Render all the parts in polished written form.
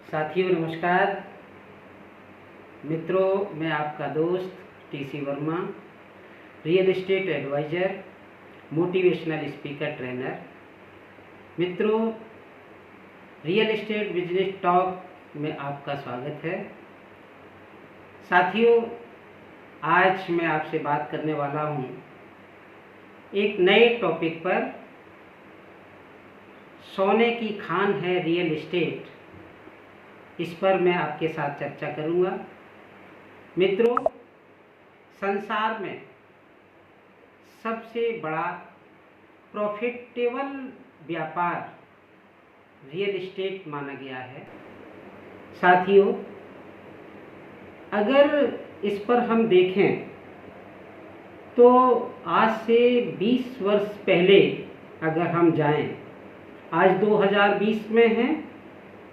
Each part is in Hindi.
साथियों नमस्कार। मित्रों, मैं आपका दोस्त TC Verma, real estate advisor, motivational speaker, trainer. मित्रों, रियल एस्टेट बिजनेस टॉक में आपका स्वागत है। साथियों, आज मैं आपसे बात करने वाला हूँ एक नए टॉपिक पर। सोने की खान है रियल एस्टेट, इस पर मैं आपके साथ चर्चा करूंगा। मित्रों, संसार में सबसे बड़ा प्रॉफिटेबल व्यापार रियल एस्टेट माना गया है। साथियों, अगर इस पर हम देखें तो आज से 20 वर्ष पहले अगर हम जाएं, आज 2020 में हैं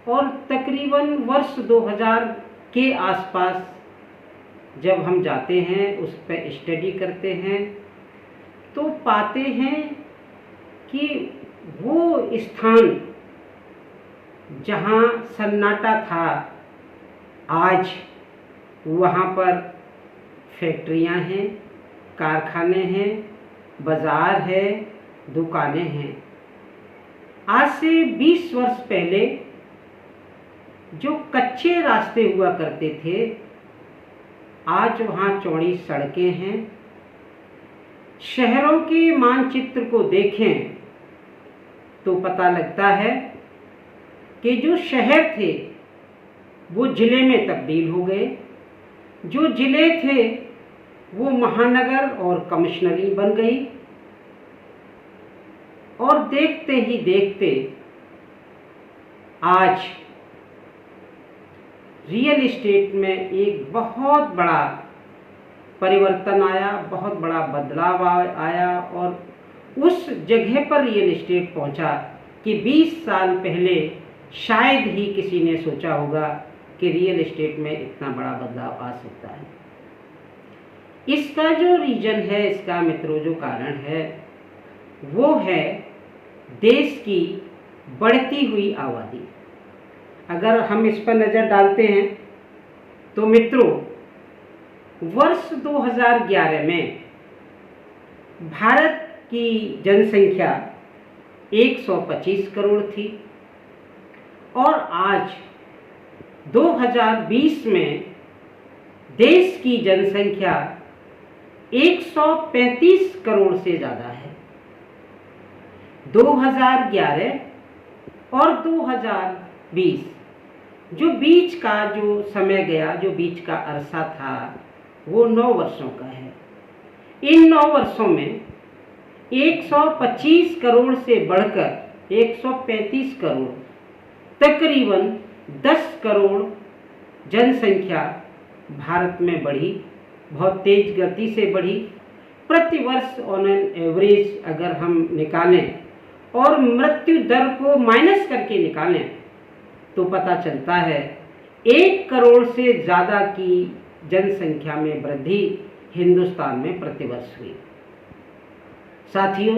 और तकरीबन वर्ष 2000 के आसपास जब हम जाते हैं, उस पर स्टडी करते हैं, तो पाते हैं कि वो स्थान जहाँ सन्नाटा था, आज वहाँ पर फैक्ट्रियाँ हैं, कारखाने हैं, बाज़ार है, दुकानें हैं। आज से 20 वर्ष पहले जो कच्चे रास्ते हुआ करते थे, आज वहाँ चौड़ी सड़कें हैं। शहरों के मानचित्र को देखें तो पता लगता है कि जो शहर थे वो जिले में तब्दील हो गए, जो जिले थे वो महानगर और कमिश्नरी बन गई, और देखते ही देखते आज रियल एस्टेट में एक बहुत बड़ा परिवर्तन आया, बहुत बड़ा बदलाव आया। और उस जगह पर रियल एस्टेट पहुंचा कि 20 साल पहले शायद ही किसी ने सोचा होगा कि रियल एस्टेट में इतना बड़ा बदलाव आ सकता है। इसका जो रीजन है, इसका मित्रों जो कारण है, वो है देश की बढ़ती हुई आबादी। अगर हम इस पर नज़र डालते हैं तो मित्रों, वर्ष 2011 में भारत की जनसंख्या 125 करोड़ थी और आज 2020 में देश की जनसंख्या 135 करोड़ से ज़्यादा है। 2011 और 2020 जो बीच का जो समय गया, जो बीच का अरसा था, वो 9 वर्षों का है। इन 9 वर्षों में 125 करोड़ से बढ़कर 135 करोड़, तकरीबन 10 करोड़ जनसंख्या भारत में बढ़ी, बहुत तेज गति से बढ़ी। प्रतिवर्ष ऑन एन एवरेज अगर हम निकालें और मृत्यु दर को माइनस करके निकालें तो पता चलता है 1 करोड़ से ज़्यादा की जनसंख्या में वृद्धि हिंदुस्तान में प्रतिवर्ष हुई। साथियों,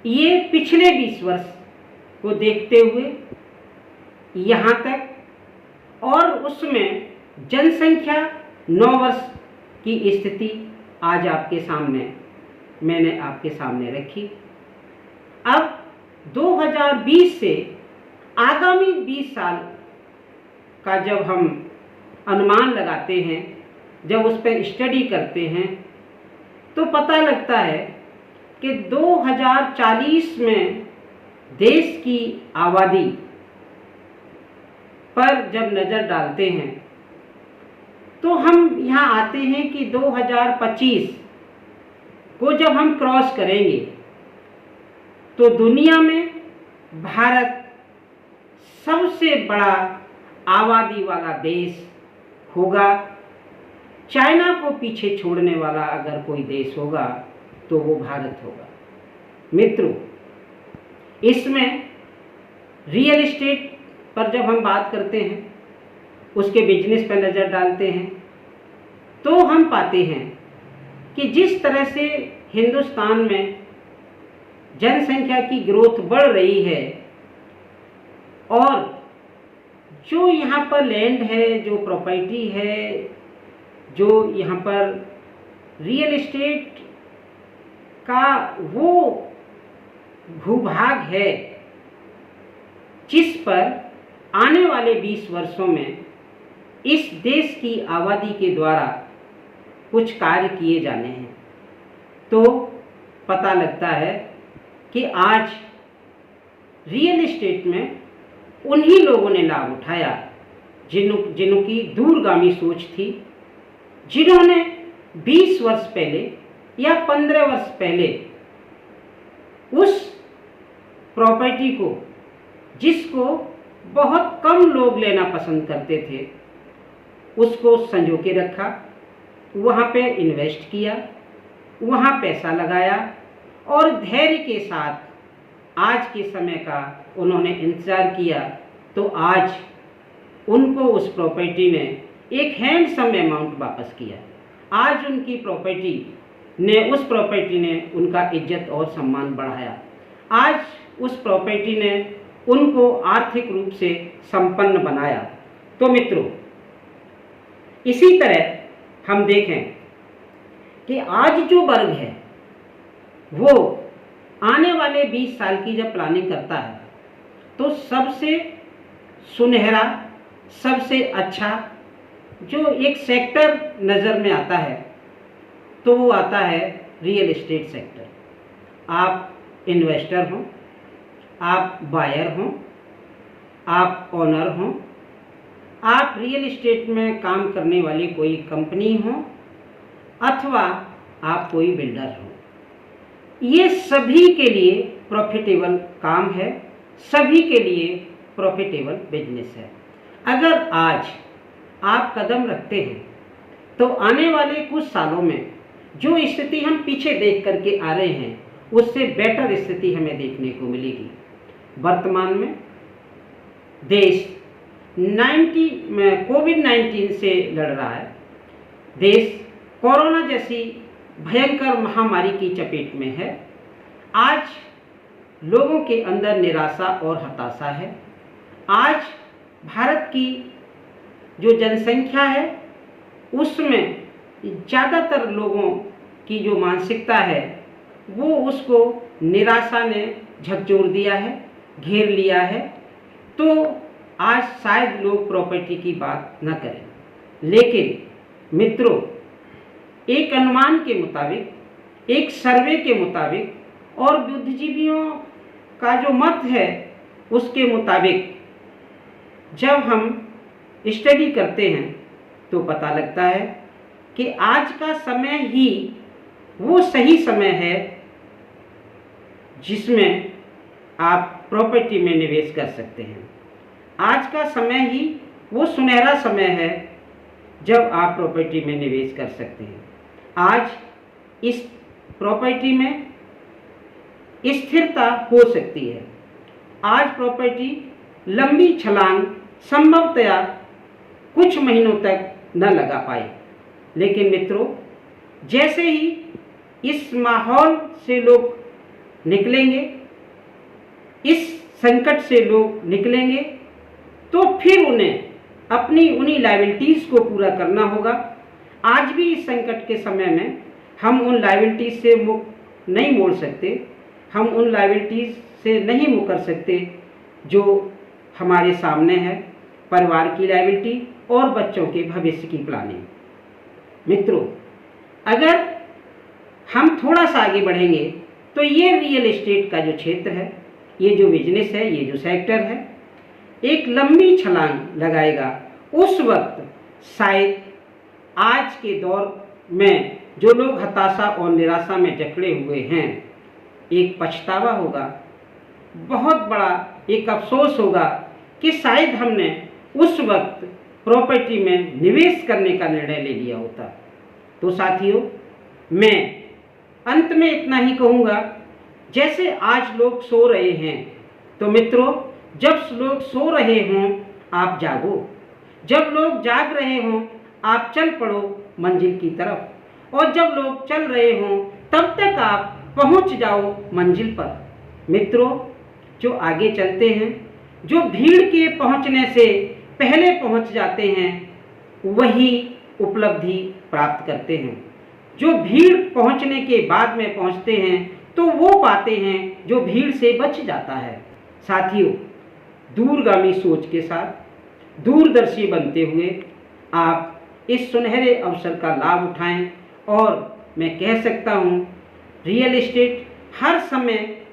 ये पिछले 20 वर्ष को देखते हुए यहाँ तक, और उसमें जनसंख्या 9 वर्ष की स्थिति आज आपके सामने, मैंने आपके सामने रखी। अब 2020 से आगामी 20 साल का जब हम अनुमान लगाते हैं, जब उस पर स्टडी करते हैं, तो पता लगता है कि 2040 में देश की आबादी पर जब नज़र डालते हैं तो हम यहाँ आते हैं कि 2025 को जब हम क्रॉस करेंगे तो दुनिया में भारत सबसे बड़ा आबादी वाला देश होगा। चाइना को पीछे छोड़ने वाला अगर कोई देश होगा तो वो भारत होगा। मित्रों, इसमें रियल एस्टेट पर जब हम बात करते हैं, उसके बिजनेस पर नज़र डालते हैं, तो हम पाते हैं कि जिस तरह से हिंदुस्तान में जनसंख्या की ग्रोथ बढ़ रही है और जो यहाँ पर लैंड है, जो प्रॉपर्टी है, जो यहाँ पर रियल एस्टेट का वो भूभाग है जिस पर आने वाले 20 वर्षों में इस देश की आबादी के द्वारा कुछ कार्य किए जाने हैं, तो पता लगता है कि आज रियल एस्टेट में उन्हीं लोगों ने लाभ उठाया जिनकी दूरगामी सोच थी, जिन्होंने 20 वर्ष पहले या 15 वर्ष पहले उस प्रॉपर्टी को, जिसको बहुत कम लोग लेना पसंद करते थे, उसको संजो के रखा, वहाँ पे इन्वेस्ट किया, वहाँ पैसा लगाया और धैर्य के साथ आज के समय का उन्होंने इंतज़ार किया, तो आज उनको उस प्रॉपर्टी ने एक हैंडसम अमाउंट वापस किया। आज उनकी उस प्रॉपर्टी ने उनका इज्जत और सम्मान बढ़ाया। आज उस प्रॉपर्टी ने उनको आर्थिक रूप से संपन्न बनाया। तो मित्रों, इसी तरह हम देखें कि आज जो वर्ग है वो आने वाले 20 साल की जब प्लानिंग करता है तो सबसे सुनहरा, सबसे अच्छा जो एक सेक्टर नज़र में आता है तो वो आता है रियल एस्टेट सेक्टर। आप इन्वेस्टर हों, आप बायर हों, आप ओनर हों, आप रियल एस्टेट में काम करने वाली कोई कंपनी हो, अथवा आप कोई बिल्डर हो, ये सभी के लिए प्रॉफिटेबल काम है, सभी के लिए प्रॉफिटेबल बिजनेस है। अगर आज आप कदम रखते हैं तो आने वाले कुछ सालों में जो स्थिति हम पीछे देख करके आ रहे हैं उससे बेटर स्थिति हमें देखने को मिलेगी। वर्तमान में देश कोविड-19 से लड़ रहा है। देश कोरोना जैसी भयंकर महामारी की चपेट में है। आज लोगों के अंदर निराशा और हताशा है। आज भारत की जो जनसंख्या है उसमें ज़्यादातर लोगों की जो मानसिकता है वो उसको निराशा ने झकझोर दिया है, घेर लिया है। तो आज शायद लोग प्रॉपर्टी की बात न करें, लेकिन मित्रों, एक अनुमान के मुताबिक, एक सर्वे के मुताबिक और बुद्धिजीवियों का जो मत है उसके मुताबिक जब हम स्टडी करते हैं तो पता लगता है कि आज का समय ही वो सही समय है जिसमें आप प्रॉपर्टी में निवेश कर सकते हैं। आज का समय ही वो सुनहरा समय है जब आप प्रॉपर्टी में निवेश कर सकते हैं। आज इस प्रॉपर्टी में स्थिरता हो सकती है। आज प्रॉपर्टी लंबी छलांग संभवतया कुछ महीनों तक न लगा पाए, लेकिन मित्रों, जैसे ही इस माहौल से लोग निकलेंगे, इस संकट से लोग निकलेंगे, तो फिर उन्हें अपनी उन्हीं लायबिलिटीज़ को पूरा करना होगा। आज भी इस संकट के समय में हम उन लायबिलिटीज़ से मुक्त नहीं मोड़ सकते, हम उन लायबिलिटीज़ से नहीं मुकर सकते जो हमारे सामने है, परिवार की लायबिलिटी और बच्चों के भविष्य की प्लानिंग। मित्रों, अगर हम थोड़ा सा आगे बढ़ेंगे तो ये रियल एस्टेट का जो क्षेत्र है, ये जो बिजनेस है, ये जो सेक्टर है, एक लंबी छलांग लगाएगा। उस वक्त शायद आज के दौर में जो लोग हताशा और निराशा में जकड़े हुए हैं, एक पछतावा होगा, बहुत बड़ा एक अफसोस होगा कि शायद हमने उस वक्त प्रॉपर्टी में निवेश करने का निर्णय ले लिया होता। तो साथियों, मैं अंत में इतना ही कहूँगा, जैसे आज लोग सो रहे हैं, तो मित्रों, जब लोग सो रहे हों आप जागो, जब लोग जाग रहे हों आप चल पड़ो मंजिल की तरफ, और जब लोग चल रहे हों तब तक आप पहुंच जाओ मंजिल पर। मित्रों, जो आगे चलते हैं, जो भीड़ के पहुंचने से पहले पहुंच जाते हैं वही उपलब्धि प्राप्त करते हैं। जो भीड़ पहुंचने के बाद में पहुंचते हैं तो वो पाते हैं जो भीड़ से बच जाता है। साथियों, दूरगामी सोच के साथ दूरदर्शी बनते हुए आप इस सुनहरे अवसर का लाभ उठाएं और मैं कह सकता हूं, रियल एस्टेट हर समय,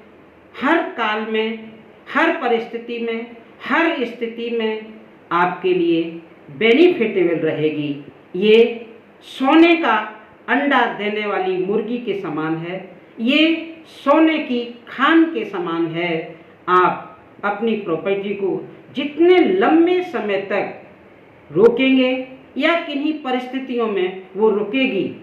हर काल में, हर परिस्थिति में, हर स्थिति में आपके लिए बेनिफिटेबल रहेगी। ये सोने का अंडा देने वाली मुर्गी के समान है, ये सोने की खान के समान है। आप अपनी प्रॉपर्टी को जितने लंबे समय तक रोकेंगे या किन्हीं परिस्थितियों में वो रुकेगी,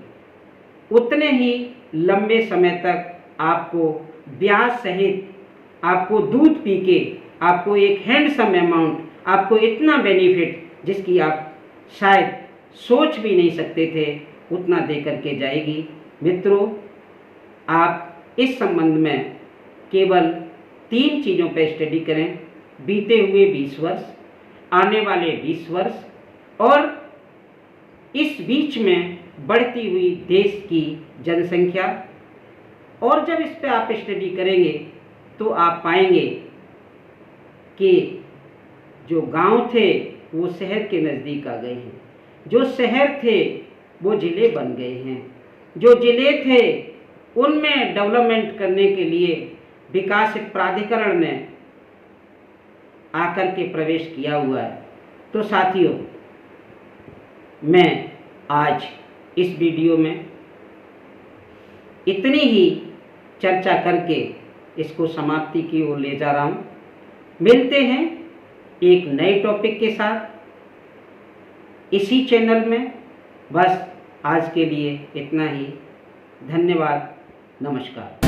उतने ही लंबे समय तक आपको ब्याज सहित, आपको दूध पी के, आपको एक हैंडसम अमाउंट, आपको इतना बेनिफिट जिसकी आप शायद सोच भी नहीं सकते थे, उतना दे करके जाएगी। मित्रों, आप इस संबंध में केवल 3 चीज़ों पर स्टडी करें: बीते हुए 20 वर्ष, आने वाले 20 वर्ष और इस बीच में बढ़ती हुई देश की जनसंख्या। और जब इस पे आप स्टडी करेंगे तो आप पाएंगे कि जो गांव थे वो शहर के नज़दीक आ गए हैं, जो शहर थे वो ज़िले बन गए हैं, जो ज़िले थे उनमें डेवलपमेंट करने के लिए विकास प्राधिकरण ने आकर के प्रवेश किया हुआ है। तो साथियों, मैं आज इस वीडियो में इतनी ही चर्चा करके इसको समाप्ति की ओर ले जा रहा हूँ। मिलते हैं एक नए टॉपिक के साथ इसी चैनल में। बस आज के लिए इतना ही। धन्यवाद, नमस्कार।